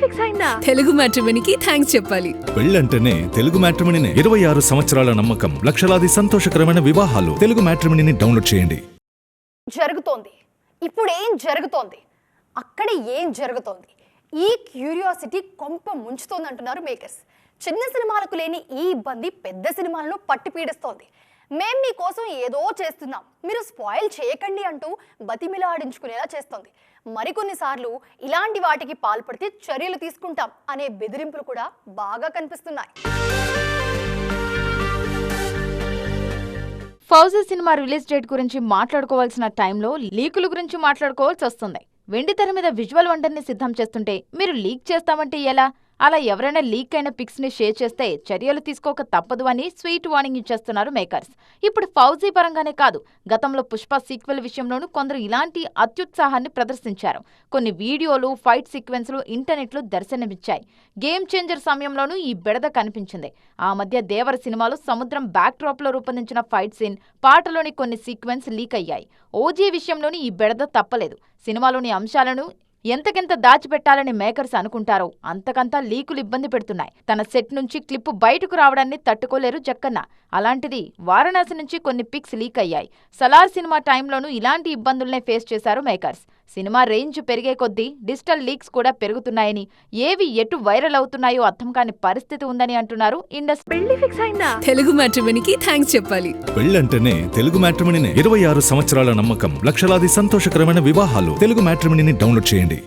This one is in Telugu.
ఫిక్స్ అయిందా? తెలుగు మ్యాట్రిమోనీకి థ్యాంక్స్ చెప్పాలి. పెళ్ళంటేనే తెలుగు మ్యాట్రిమోనీనే. 26 సంవత్సరాల నమ్మకం, లక్షలాది సంతోషకరమైన వివాహాలు. తెలుగు మ్యాట్రిమోనీని డౌన్లోడ్ చేయండి. జరుగుతోంది ఇప్పుడు ఏం జరుగుతోంది, అక్కడ ఏం జరుగుతోంది, ఈ క్యూరియాసిటీ కొంప ముంచుతోంది అంటున్నారు మేకర్స్. చిన్న సినిమాలకు లేని ఈ ఇబ్బంది పెద్ద సినిమాలను పట్టి పీడిస్తోంది. మేం మీకోసం ఏదో చేస్తున్నాం, మీరు స్పాయిల్ చేయకండి అంటూ బతిమిలాడించుకునేలా చేస్తోంది. మరికొన్నిసార్లు ఇలాంటి వాటికి పాల్పడితే చర్యలు తీసుకుంటాం అనే బెదిరింపులు కూడా బాగా కనిపిస్తున్నాయి. ఫౌజీ సినిమా రిలీజ్ డేట్ గురించి మాట్లాడుకోవాల్సిన టైంలో లీకుల గురించి మాట్లాడుకోవాల్సి వస్తుంది. వెండితెర మీద విజువల్ వండర్ని సిద్ధం చేస్తుంటే మీరు లీక్ చేస్తామంటే ఎలా? అలా ఎవరైనా లీక్ అయిన పిక్స్ ని షేర్ చేస్తే చర్యలు తీసుకోక తప్పదు అని స్వీట్ వార్నింగ్ ఇచ్చేస్తున్నారు మేకర్స్. ఇప్పుడు ఫౌజీ పరంగానే కాదు, గతంలో పుష్ప సీక్వెల్ విషయంలోనూ కొందరు ఇలాంటి అత్యుత్సాహాన్ని ప్రదర్శించారు. కొన్ని వీడియోలు, ఫైట్ సీక్వెన్స్లు ఇంటర్నెట్లో దర్శనమిచ్చాయి. గేమ్ చేంజర్ సమయంలోనూ ఈ బెడద కనిపించింది. ఆ మధ్య దేవర సినిమాలో సముద్రం బ్యాక్ డ్రాప్ లో రూపొందించిన ఫైట్ సీన్, పాటలోని కొన్ని సీక్వెన్స్ లీక్ అయ్యాయి. ఓజీ విషయంలోని ఈ బెడద తప్పలేదు. సినిమాలోని అంశాలను ఎంతకెంత దాచిపెట్టాలని మేకర్స్ అనుకుంటారో అంతకంతా లీకులు ఇబ్బంది పెడుతున్నాయి. తన సెట్ నుంచి క్లిప్పు బయటకు రావడాన్ని తట్టుకోలేరు జక్కన్న. అలాంటిది వారణాసి నుంచి కొన్ని పిక్స్ లీక్ అయ్యాయి. సలార్ సినిమా టైంలోనూ ఇలాంటి ఇబ్బందుల్నే ఫేస్ చేశారు మేకర్స్. సినిమా రేంజ్ పెరిగే కొద్దీ డిజిటల్ లీక్స్ కూడా పెరుగుతున్నాయని, ఏవి ఎటు వైరల్ అవుతున్నాయో అర్థం కాని పరిస్థితి ఉందని అంటున్నారు ఇండస్ట్రీ. పెళ్లి ఫిక్స్ అయిందా? తెలుగు మ్యాట్రిమోనీకి థ్యాంక్స్ చెప్పాలి. పెళ్ళంటేనే తెలుగు మ్యాట్రిమోనీనే. 26 సంవత్సరాల నమ్మకం, లక్షలాది సంతోషకరమైన వివాహాలు. తెలుగు మ్యాట్రిమోనీని డౌన్లోడ్ చేయండి.